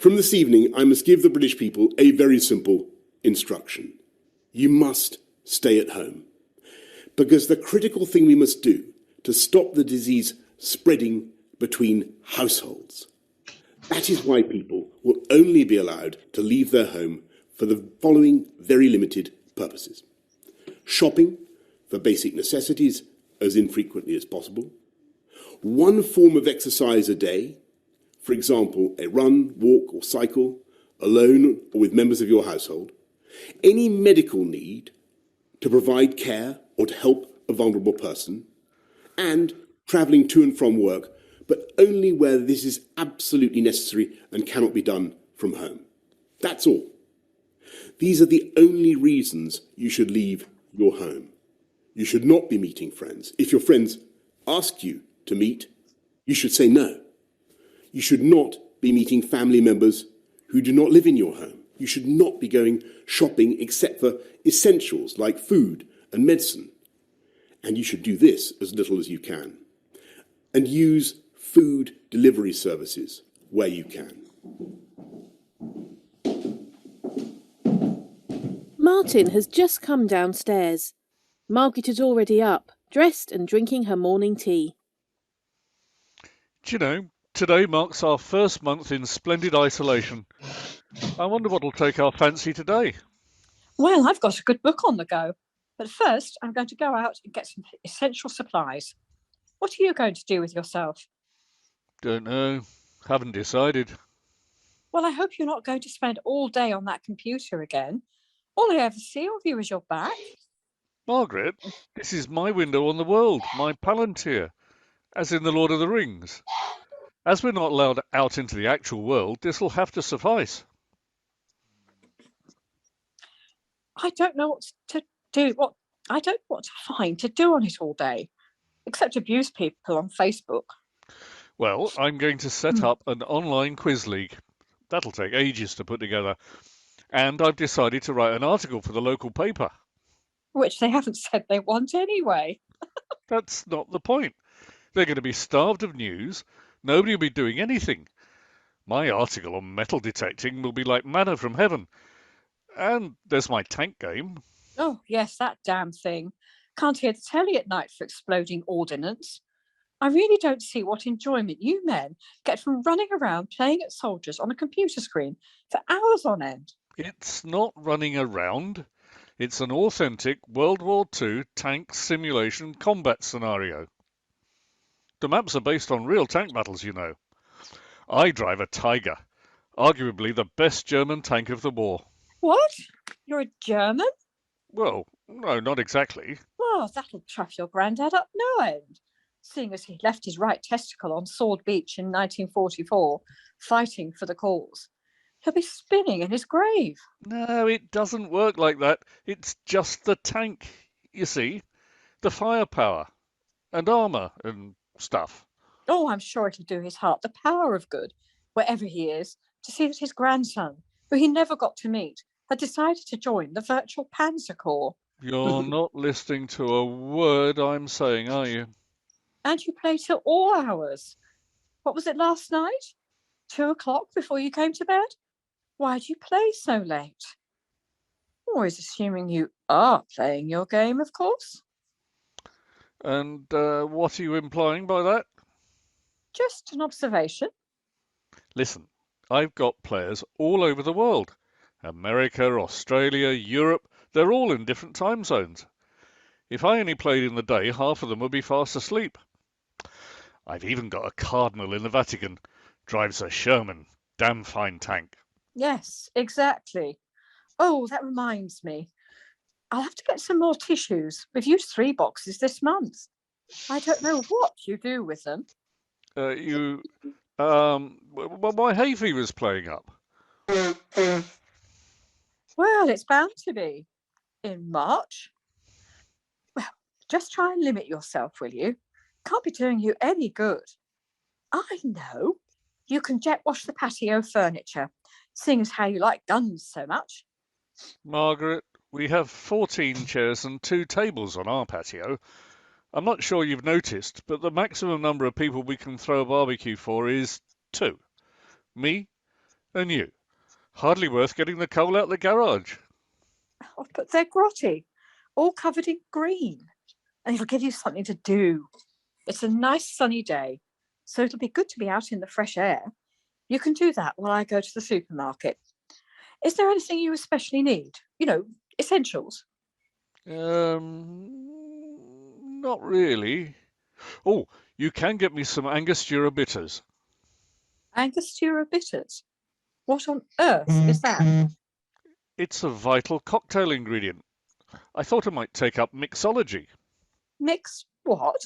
From this evening, I must give the British people a very simple instruction. You must stay at home. Because the critical thing we must do to stop the disease spreading between households. That is why people will only be allowed to leave their home for the following very limited purposes. Shopping for basic necessities as infrequently as possible. One form of exercise a day, for example, a run, walk or cycle, alone or with members of your household. Any medical need to provide care or to help a vulnerable person, and travelling to and from work, but only where this is absolutely necessary and cannot be done from home. That's all. These are the only reasons you should leave your home. You should not be meeting friends. If your friends ask you to meet, you should say no. You should not be meeting family members who do not live in your home. You should not be going shopping except for essentials like food and medicine. And you should do this as little as you can. And use food delivery services where you can. Martin has just come downstairs. Margaret is already up, dressed and drinking her morning tea. Do you know, today marks our first month in splendid isolation. I wonder what'll take our fancy today. Well, I've got a good book on the go. But first, I'm going to go out and get some essential supplies. What are you going to do with yourself? Don't know. Haven't decided. Well, I hope you're not going to spend all day on that computer again. All I ever see of you is your back. Margaret, this is my window on the world, my Palantir, as in the Lord of the Rings. As we're not allowed out into the actual world, this will have to suffice. I don't know what to do. I don't know what to find to do on it all day, except abuse people on Facebook. Well, I'm going to set up an online quiz league. That'll take ages to put together. And I've decided to write an article for the local paper. Which they haven't said they want anyway. That's not the point. They're going to be starved of news. Nobody will be doing anything. My article on metal detecting will be like manna from heaven. And there's my tank game. Oh, yes, that damn thing. Can't hear the telly at night for exploding ordnance. I really don't see what enjoyment you men get from running around playing at soldiers on a computer screen for hours on end. It's not running around. It's an authentic World War II tank simulation combat scenario. The maps are based on real tank battles, you know. I drive a Tiger, arguably the best German tank of the war. What? You're a German? Well, no, not exactly. Well, that'll chuff your granddad up no end, seeing as he left his right testicle on Sword Beach in 1944, fighting for the cause. He'll be spinning in his grave. No, it doesn't work like that. It's just the tank, you see. The firepower and armour and stuff. Oh, I'm sure it'll do his heart the power of good, wherever he is, to see that his grandson, who he never got to meet, had decided to join the virtual Panzer Corps. You're not listening to a word I'm saying, are you? And you play till all hours. What was it last night? 2 o'clock before you came to bed? Why'd you play so late? Always assuming you are playing your game, of course. And what are you implying by that? Just an observation. Listen, I've got players all over the world. America, Australia, Europe, they're all in different time zones. If I only played in the day, half of them would be fast asleep. I've even got a cardinal in the Vatican. Drives a Sherman. Damn fine tank. Yes, exactly. Oh, that reminds me. I'll have to get some more tissues. We've used 3 boxes this month. I don't know what you do with them. Well, my hay fever's playing up. Well, it's bound to be. In March. Well, just try and limit yourself, will you? Can't be doing you any good. I know. You can jet wash the patio furniture, seeing as how you like guns so much. Margaret, we have 14 chairs and 2 tables on our patio. I'm not sure you've noticed, but the maximum number of people we can throw a barbecue for is 2. Me, And you? Hardly worth getting the coal out the garage. Oh, but they're grotty, all covered in green. And it'll give you something to do. It's a nice sunny day, so it'll be good to be out in the fresh air. You can do that while I go to the supermarket. Is there anything you especially need? Essentials. Not really. Oh, you can get me some Angostura bitters. Angostura bitters. What on earth is that? It's a vital cocktail ingredient. I thought I might take up mixology. Mix what?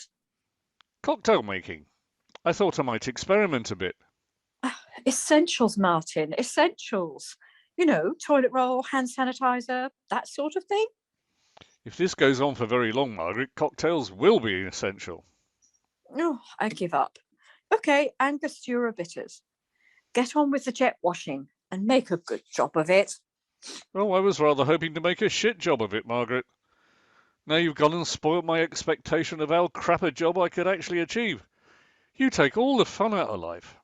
Cocktail making. I thought I might experiment a bit. Essentials, Martin. Essentials. Toilet roll, hand sanitizer, that sort of thing. If this goes on for very long, Margaret, cocktails will be essential. Oh, I give up. Okay, Angostura bitters. Get on with the jet washing and make a good job of it. Oh, I was rather hoping to make a shit job of it, Margaret. Now you've gone and spoilt my expectation of how crap a job I could actually achieve. You take all the fun out of life.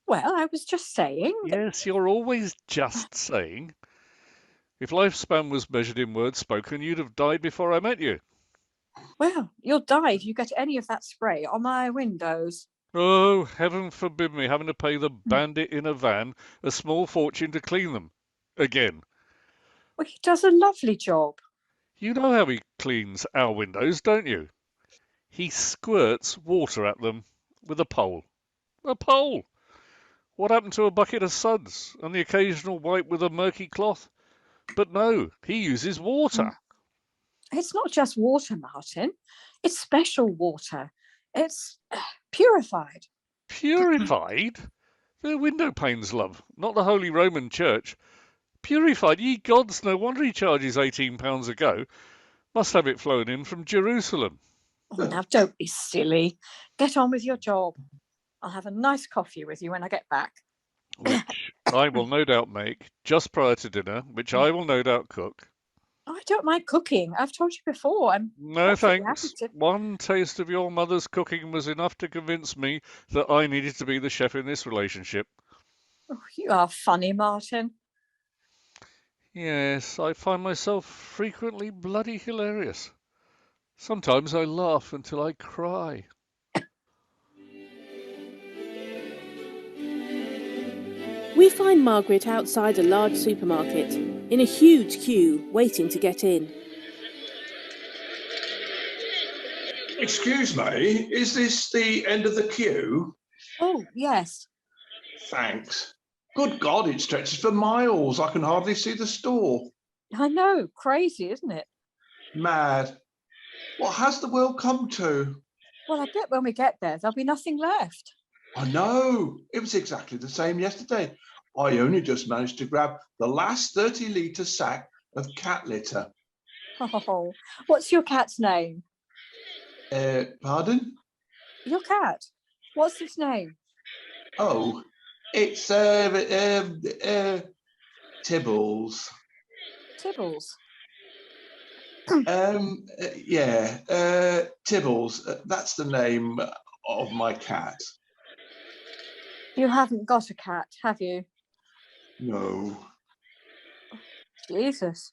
Well, I was just saying. Yes, you're always just saying. If lifespan was measured in words spoken, you'd have died before I met you. Well, you'll die if you get any of that spray on my windows. Oh, heaven forbid me having to pay the bandit in a van a small fortune to clean them. Again. Well, he does a lovely job. You know how he cleans our windows, don't you? He squirts water at them with a pole. A pole! What happened to a bucket of suds and the occasional wipe with a murky cloth? But no, he uses water. It's not just water, Martin. It's special water. It's purified. Purified? They're window panes, love, not the Holy Roman Church. Purified? Ye gods, no wonder he charges £18 a go. Must have it flown in from Jerusalem. Oh, now don't be silly. Get on with your job. I'll have a nice coffee with you when I get back. Which I will no doubt make just prior to dinner, which I will no doubt cook. Oh, I don't mind cooking. I've told you before. I'm No perfectly thanks. happy to. One taste of your mother's cooking was enough to convince me that I needed to be the chef in this relationship. Oh, you are funny, Martin. Yes, I find myself frequently bloody hilarious. Sometimes I laugh until I cry. We find Margaret outside a large supermarket, in a huge queue, waiting to get in. Excuse me, is this the end of the queue? Oh, yes. Thanks. Good God, it stretches for miles. I can hardly see the store. I know. Crazy, isn't it? Mad. What has the world come to? Well, I bet when we get there, there'll be nothing left. I know. It was exactly the same yesterday. I only just managed to grab the last 30-litre sack of cat litter. Oh, what's your cat's name? Pardon? Your cat. What's its name? Oh, it's Tibbles. Tibbles. Tibbles. That's the name of my cat. You haven't got a cat, have you? No. Jesus.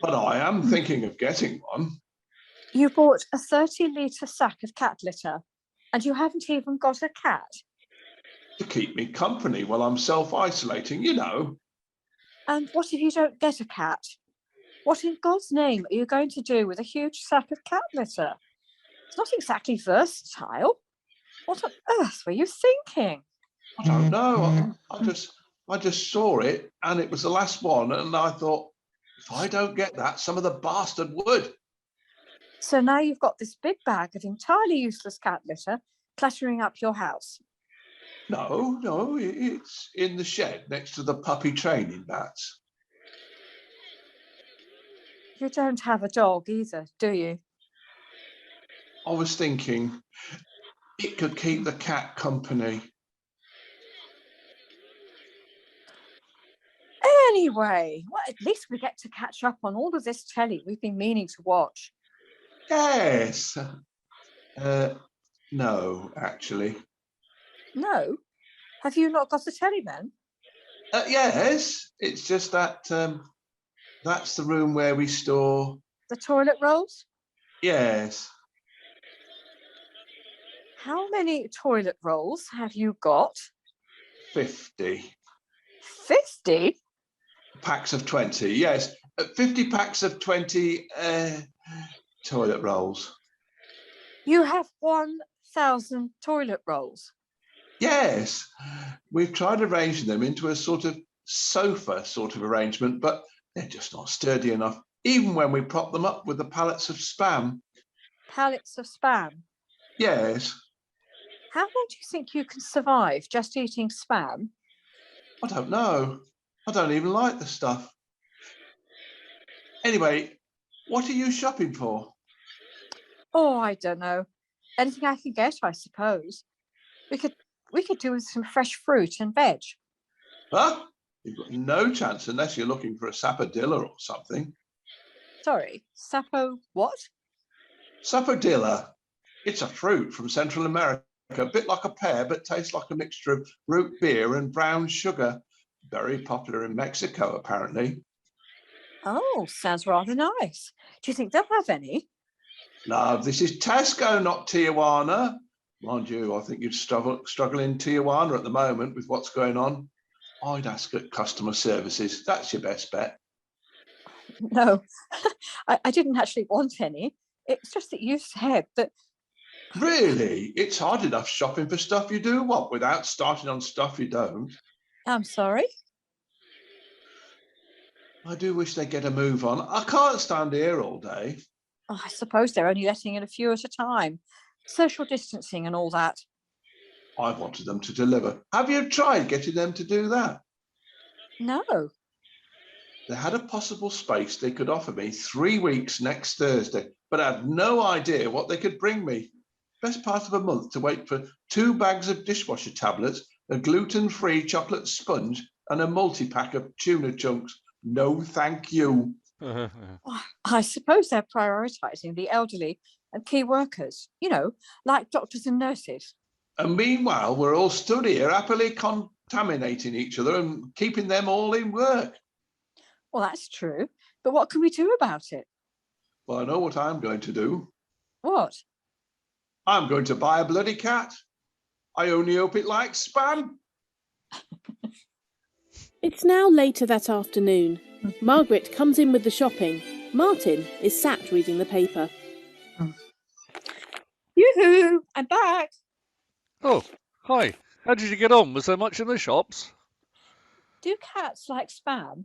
But I am thinking of getting one. You bought a 30-litre sack of cat litter, and you haven't even got a cat. To keep me company while I'm self-isolating, you know. And what if you don't get a cat? What in God's name are you going to do with a huge sack of cat litter? It's not exactly versatile. What on earth were you thinking? I don't know. I just saw it, and it was the last one, and I thought, if I don't get that, some of the bastard would. So now you've got this big bag of entirely useless cat litter cluttering up your house. No, it's in the shed next to the puppy training mats. You don't have a dog either, do you? I was thinking it could keep the cat company. Anyway, well, at least we get to catch up on all of this telly we've been meaning to watch. Yes. No, actually. No? Have you not got a telly then? Yes, it's just that that's the room where we store. The toilet rolls? Yes, How many toilet rolls have you got? 50 50? packs of 20. Yes, 50 packs of 20 toilet rolls. You have 1,000 toilet rolls. Yes, we've tried arranging them into a sort of sofa sort of arrangement, but they're just not sturdy enough, even when we prop them up with the pallets of spam. Pallets of spam. Yes, How long do you think you can survive just eating spam? I don't know. I don't even like the stuff. Anyway, what are you shopping for? Oh, I don't know. Anything I can get, I suppose. We could do with some fresh fruit and veg. Huh? You've got no chance unless you're looking for a sapodilla or something. Sorry, sapo what? Sapodilla. It's a fruit from Central America, a bit like a pear, but tastes like a mixture of root beer and brown sugar. Very popular in Mexico, apparently. Oh, sounds rather nice. Do you think they'll have any? Love, this is Tesco, not Tijuana. Mind you, I think you'd struggle in Tijuana at the moment with what's going on. I'd ask at customer services. That's your best bet. No, I didn't actually want any. It's just that you said that. Really? It's hard enough shopping for stuff you do want without starting on stuff you don't. I'm sorry. I do wish they'd get a move on. I can't stand here all day. Oh, I suppose they're only letting in a few at a time. Social distancing and all that. I wanted them to deliver. Have you tried getting them to do that? No. They had a possible space they could offer me 3 weeks next Thursday, but I had no idea what they could bring me. Best part of a month to wait for 2 bags of dishwasher tablets, a gluten-free chocolate sponge, and a multi-pack of tuna chunks. No, thank you. I suppose they're prioritising the elderly and key workers, like doctors and nurses. And meanwhile, we're all stood here happily contaminating each other and keeping them all in work. Well, that's true. But what can we do about it? Well, I know what I'm going to do. What? I'm going to buy a bloody cat. I only hope it likes spam. It's now later that afternoon. Margaret comes in with the shopping. Martin is sat reading the paper. Yoo-hoo! I'm back. Oh, hi. How did you get on? Was there much in the shops? Do cats like spam?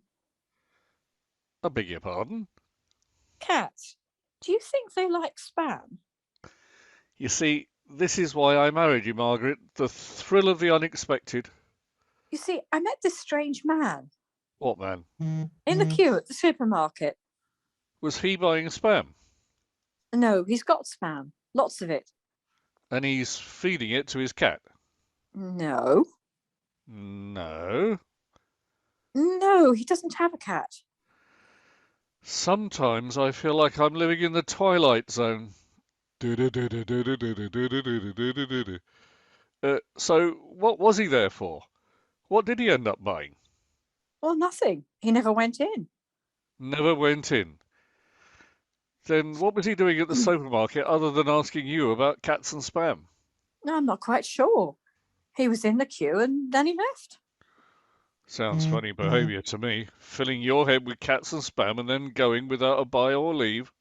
I beg your pardon? Cats. Do you think they like spam? You see, this is why I married you, Margaret. The thrill of the unexpected. You see, I met this strange man What man? in the queue at the supermarket. Was he buying spam? No, he's got spam. Lots of it. And he's feeding it to his cat? No. No. No, he doesn't have a cat. Sometimes I feel like I'm living in the Twilight Zone. So, what was he there for? What did he end up buying? Well, nothing. He never went in. Never went in. Then what was he doing at the supermarket other than asking you about cats and spam? No, I'm not quite sure. He was in the queue and then he left. Sounds funny behaviour to me, filling your head with cats and spam and then going without a buy or leave.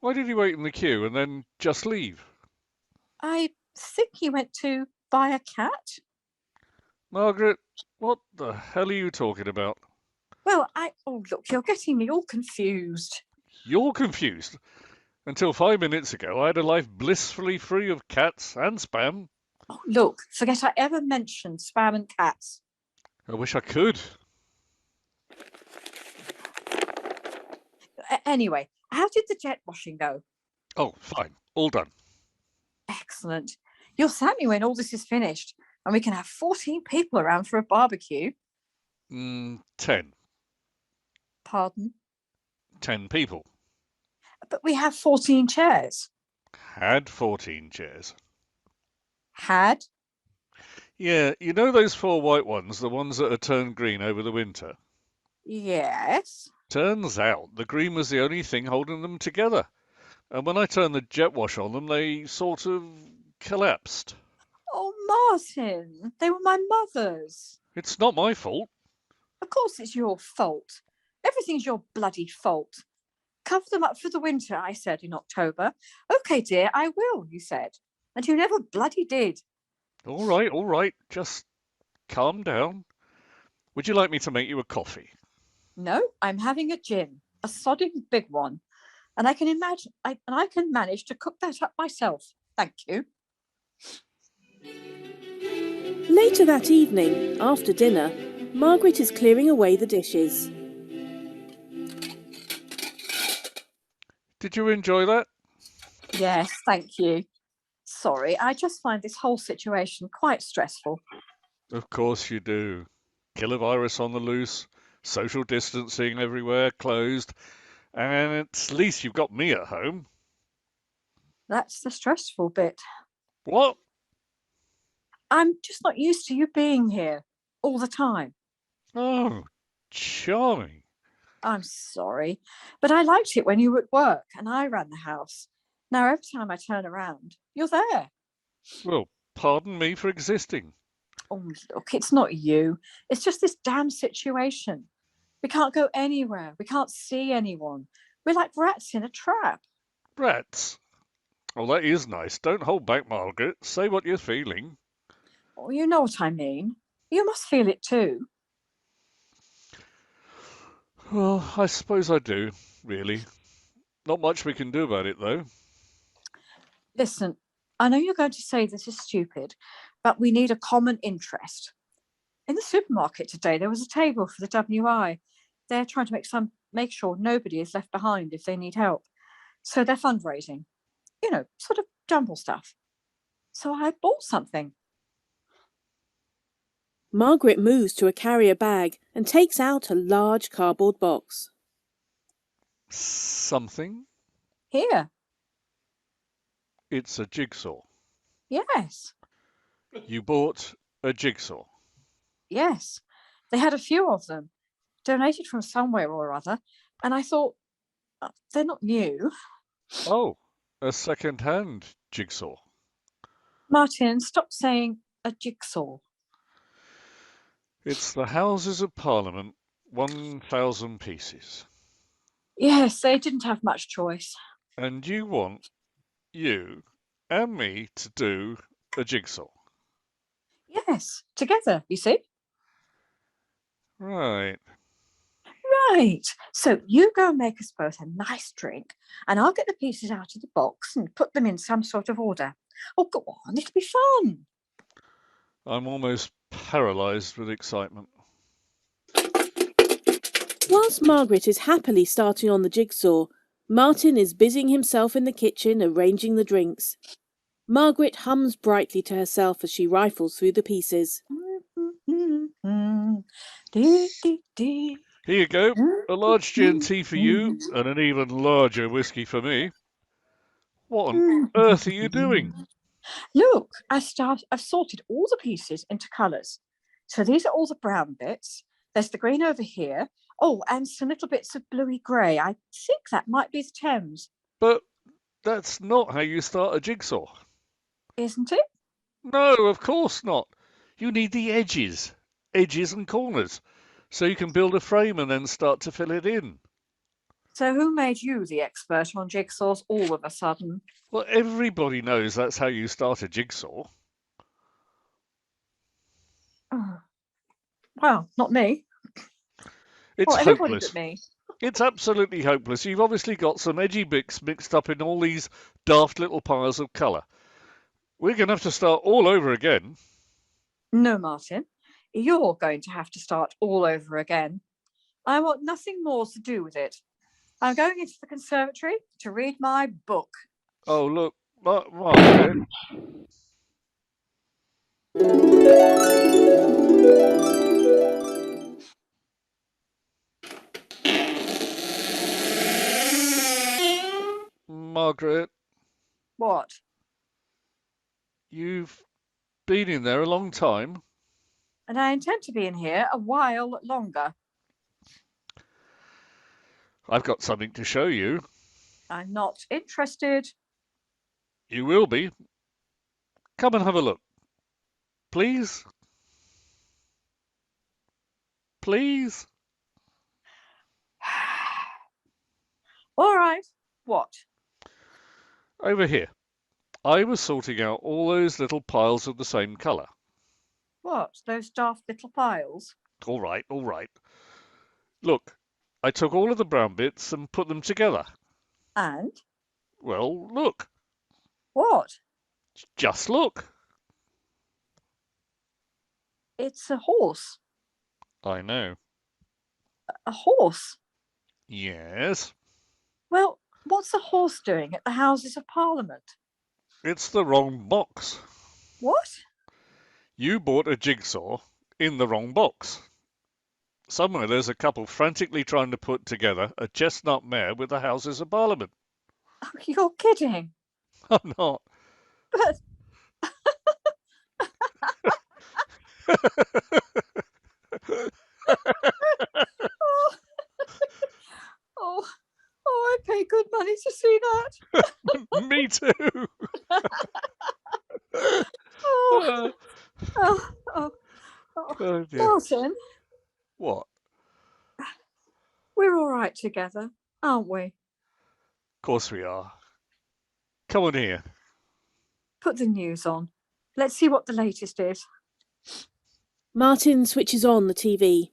Why did he wait in the queue and then just leave? I think he went to buy a cat. Margaret, what the hell are you talking about? Well, oh, look, you're getting me all confused. You're confused. Until 5 minutes ago, I had a life blissfully free of cats and spam. Oh, look, forget I ever mentioned spam and cats. I wish I could. Anyway, how did the jet washing go? Oh, fine. All done. Excellent. You'll thank me when all this is finished and we can have 14 people around for a barbecue. 10. Pardon? 10 people. But we have 14 chairs. Had 14 chairs. Had? Yeah, you know those 4 white ones, the ones that are turned green over the winter? Yes. Turns out the green was the only thing holding them together. And when I turned the jet wash on them, they sort of collapsed. Oh, Martin, they were my mother's. It's not my fault. Of course it's your fault. Everything's your bloody fault. Cover them up for the winter, I said in October. OK, dear, I will, you said. And you never bloody did. All right, just calm down. Would you like me to make you a coffee? No, I'm having a gin, a sodding big one. And I can manage to cook that up myself. Thank you. Later that evening, after dinner, Margaret is clearing away the dishes. Did you enjoy that? Yes, thank you. Sorry, I just find this whole situation quite stressful. Of course you do. Killer virus on the loose, social distancing everywhere, closed, and at least you've got me at home. That's the stressful bit. What? I'm just not used to you being here all the time. Oh, charming. I'm sorry, but I liked it when you were at work and I ran the house. Now, every time I turn around, you're there. Well, pardon me for existing. Oh, look, it's not you. It's just this damn situation. We can't go anywhere. We can't see anyone. We're like rats in a trap. Rats. Oh, that is nice. Don't hold back, Margaret. Say what you're feeling. Oh, you know what I mean. You must feel it too. Well, I suppose I do, really. Not much we can do about it, though. Listen, I know you're going to say this is stupid, but we need a common interest. In the supermarket today, there was a table for the WI. They're trying to make sure nobody is left behind if they need help. So they're fundraising, sort of jumble stuff. So I bought something. Margaret moves to a carrier bag and takes out a large cardboard box. Something? Here. It's a jigsaw. Yes. You bought a jigsaw. Yes. They had a few of them, donated from somewhere or other. And I thought, they're not new. Oh, a second-hand jigsaw. Martin, stop saying a jigsaw. It's the Houses of Parliament, 1,000 pieces. Yes, they didn't have much choice. And you want you and me to do a jigsaw. Yes, together, you see. Right. Right. So you go and make us both a nice drink, and I'll get the pieces out of the box and put them in some sort of order. Oh, go on, it'll be fun. I'm almost paralyzed with excitement. Whilst Margaret is happily starting on the jigsaw, Martin is busying himself in the kitchen arranging the drinks. Margaret hums brightly to herself as she rifles through the pieces. Here you go. A large G&T for you and an even larger whiskey for me. What on earth are you doing? Look, I've sorted all the pieces into colours. So these are all the brown bits. There's the green over here. Oh, and some little bits of bluey grey. I think that might be the Thames. But that's not how you start a jigsaw. Isn't it? No, of course not. You need the edges and corners, so you can build a frame and then start to fill it in. So who made you the expert on jigsaws all of a sudden? Well, everybody knows that's how you start a jigsaw. Oh. Well, not me. It's everybody hopeless. but me. It's absolutely hopeless. You've obviously got some edgy bits mixed up in all these daft little piles of colour. We're going to have to start all over again. No, Martin, you're going to have to start all over again. I want nothing more to do with it. I'm going into the conservatory to read my book. Oh, look, Margaret. Margaret, What? you've been in there a long time. And I intend to be in here a while longer. I've got something to show you. I'm not interested. You will be. Come and have a look. Please? Please? All right. What? Over here. I was sorting out all those little piles of the same colour. What? Those daft little piles? All right, all right. Look, I took all of the brown bits and put them together. And? Well, look. What? Just look. It's a horse. I know. A horse? Yes. Well, what's a horse doing at the Houses of Parliament? It's the wrong box. What? You bought a jigsaw in the wrong box. Somewhere there's a couple frantically trying to put together a chestnut mare with the Houses of Parliament. Oh, you're kidding. I'm not. But oh, I pay good money to see that. Me too. Oh, oh, oh, oh. Oh dear. Martin, What? we're all right together, aren't we? Of course we are. Come on here. Put the news on. Let's see what the latest is. Martin switches on the TV.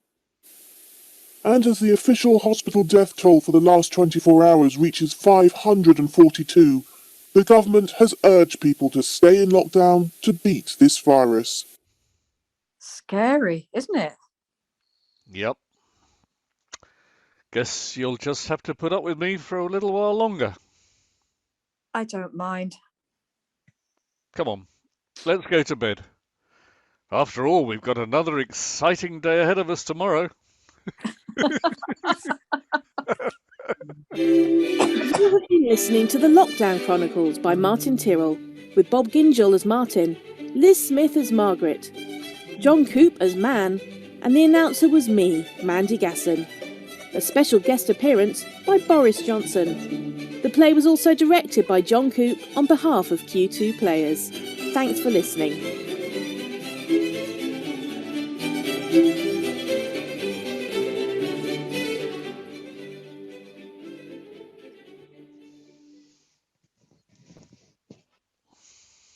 And as the official hospital death toll for the last 24 hours reaches 542, the government has urged people to stay in lockdown to beat this virus. Scary, isn't it? Yep. Guess you'll just have to put up with me for a little while longer. I don't mind. Come on, let's go to bed. After all, we've got another exciting day ahead of us tomorrow. You've been listening to the Lockdown Chronicles by Martin Tyrrell, with Bob Gingell as Martin, Liz Smith as Margaret, John Coop as Man, and the announcer was me, Mandy Gasson. A special guest appearance by Boris Johnson. The play was also directed by John Coop on behalf of Q2 Players. Thanks for listening.